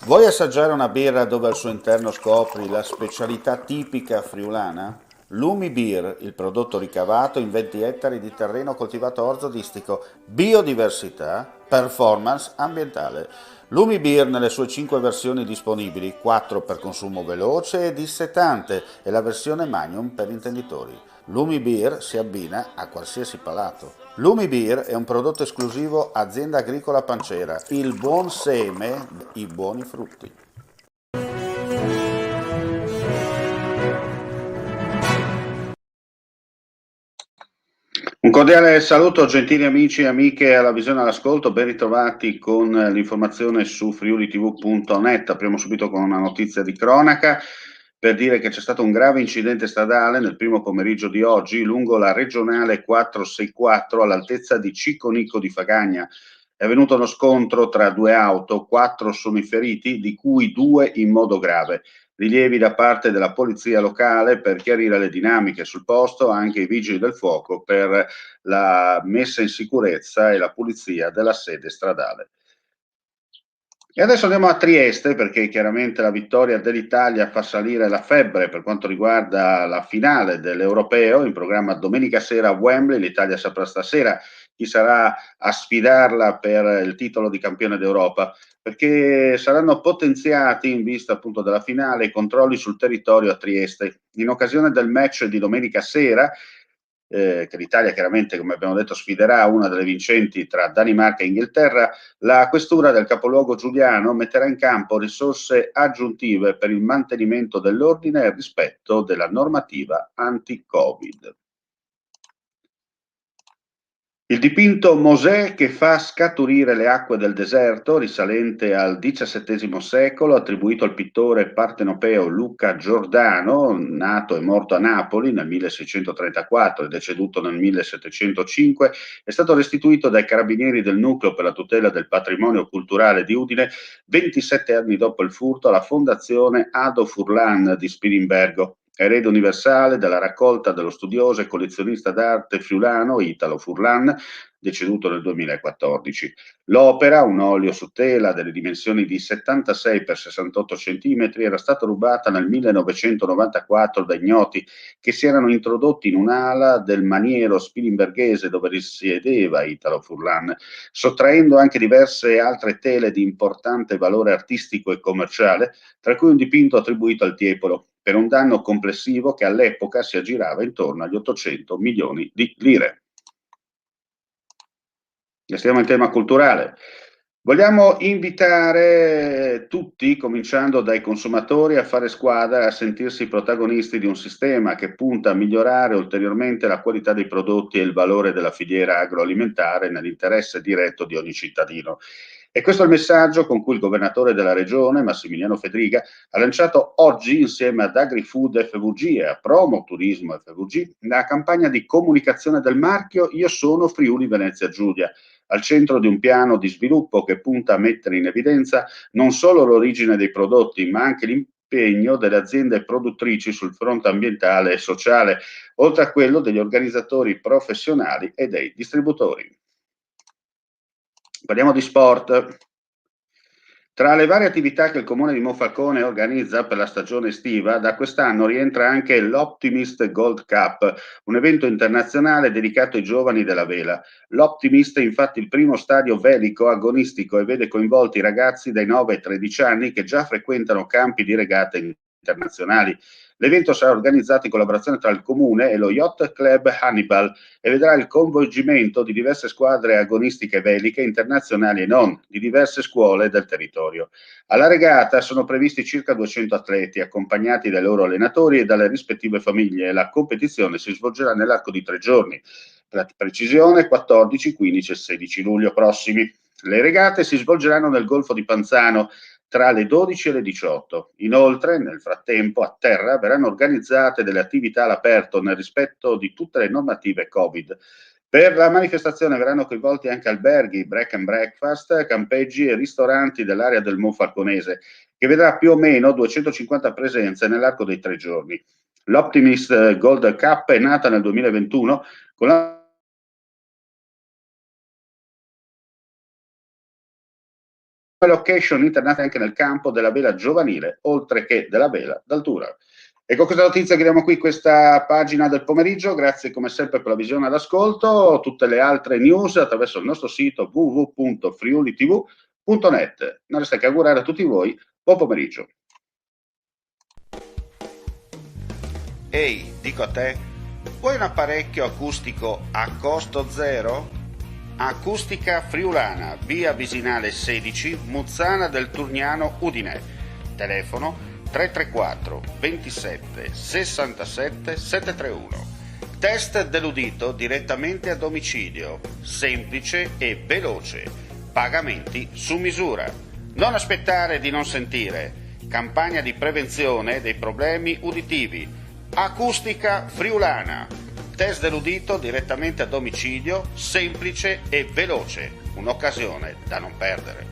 Vuoi assaggiare una birra dove al suo interno scopri la specialità tipica friulana? Lumi Beer, il prodotto ricavato in 20 ettari di terreno coltivato orzodistico, biodiversità, performance ambientale. Lumi Beer nelle sue 5 versioni disponibili, 4 per consumo veloce e dissetante e la versione Magnum per intenditori. Lumi Beer si abbina a qualsiasi palato. Lumi Beer è un prodotto esclusivo Azienda Agricola Pancera, il buon seme, i buoni frutti. Un cordiale saluto, gentili amici e amiche alla visione e all'ascolto, ben ritrovati con l'informazione su friulitv.net. Apriamo subito con una notizia di cronaca per dire che c'è stato un grave incidente stradale nel primo pomeriggio di oggi lungo la regionale 464 all'altezza di Ciconico di Fagagna. È avvenuto uno scontro tra due auto, 4 sono i feriti, di cui 2 in modo grave. Rilievi da parte della polizia locale per chiarire le dinamiche sul posto, anche i vigili del fuoco per la messa in sicurezza e la pulizia della sede stradale. E adesso andiamo a Trieste perché chiaramente la vittoria dell'Italia fa salire la febbre per quanto riguarda la finale dell'Europeo in programma domenica sera a Wembley. L'Italia saprà stasera chi sarà a sfidarla per il titolo di campione d'Europa, perché saranno potenziati in vista appunto della finale i controlli sul territorio a Trieste. In occasione del match di domenica sera, che l'Italia chiaramente, come abbiamo detto, sfiderà una delle vincenti tra Danimarca e Inghilterra, la questura del capoluogo giuliano metterà in campo risorse aggiuntive per il mantenimento dell'ordine e il rispetto della normativa anti-Covid. Il dipinto Mosè che fa scaturire le acque del deserto, risalente al XVII secolo, attribuito al pittore partenopeo Luca Giordano, nato e morto a Napoli nel 1634 e deceduto nel 1705, è stato restituito dai carabinieri del Nucleo per la tutela del patrimonio culturale di Udine 27 anni dopo il furto alla Fondazione Ado Furlan di Spilimbergo, erede universale della raccolta dello studioso e collezionista d'arte friulano Italo Furlan, deceduto nel 2014. L'opera, un olio su tela delle dimensioni di 76 x 68 cm, era stata rubata nel 1994 da ignoti che si erano introdotti in un'ala del maniero spilimberghese dove risiedeva Italo Furlan, sottraendo anche diverse altre tele di importante valore artistico e commerciale, tra cui un dipinto attribuito al Tiepolo, per un danno complessivo che all'epoca si aggirava intorno agli 800 milioni di lire. Restiamo in tema culturale. Vogliamo invitare tutti, cominciando dai consumatori, a fare squadra e a sentirsi protagonisti di un sistema che punta a migliorare ulteriormente la qualità dei prodotti e il valore della filiera agroalimentare nell'interesse diretto di ogni cittadino. E questo è il messaggio con cui il governatore della regione, Massimiliano Fedriga, ha lanciato oggi, insieme ad AgriFood FVG e a Promo Turismo FVG, la campagna di comunicazione del marchio Io sono Friuli Venezia Giulia, al centro di un piano di sviluppo che punta a mettere in evidenza non solo l'origine dei prodotti, ma anche l'impegno delle aziende produttrici sul fronte ambientale e sociale, oltre a quello degli organizzatori professionali e dei distributori. Parliamo di sport. Tra le varie attività che il comune di Monfalcone organizza per la stagione estiva, da quest'anno rientra anche l'Optimist Gold Cup, un evento internazionale dedicato ai giovani della vela. L'Optimist è infatti il primo stadio velico agonistico e vede coinvolti ragazzi dai 9 ai 13 anni che già frequentano campi di regate internazionali. L'evento sarà organizzato in collaborazione tra il comune e lo Yacht Club Hannibal e vedrà il coinvolgimento di diverse squadre agonistiche veliche internazionali e non, di diverse scuole del territorio. Alla regata sono previsti circa 200 atleti, accompagnati dai loro allenatori e dalle rispettive famiglie. La competizione si svolgerà nell'arco di 3 giorni, per la precisione 14, 15 e 16 luglio prossimi. Le regate si svolgeranno nel Golfo di Panzano tra le 12 e le 18. Inoltre, nel frattempo, a terra verranno organizzate delle attività all'aperto nel rispetto di tutte le normative Covid. Per la manifestazione verranno coinvolti anche alberghi, break and breakfast, campeggi e ristoranti dell'area del Monfalconese, che vedrà più o meno 250 presenze nell'arco dei 3 giorni. L'Optimist Gold Cup è nata nel 2021 con la location internate anche nel campo della vela giovanile, oltre che della vela d'altura. E con questa notizia chiudiamo qui questa pagina del pomeriggio. Grazie come sempre per la visione e l'ascolto. Tutte le altre news attraverso il nostro sito www.friulitv.net. Non resta che augurare a tutti voi buon pomeriggio. Ehi, dico a te, vuoi un apparecchio acustico a costo zero? Acustica Friulana, via Visinale 16, Muzzana del Turniano, Udine. Telefono 334 27 67 731. Test dell'udito direttamente a domicilio, semplice e veloce. Pagamenti su misura. Non aspettare di non sentire. Campagna di prevenzione dei problemi uditivi. Acustica Friulana. Test dell'udito direttamente a domicilio, semplice e veloce. Un'occasione da non perdere.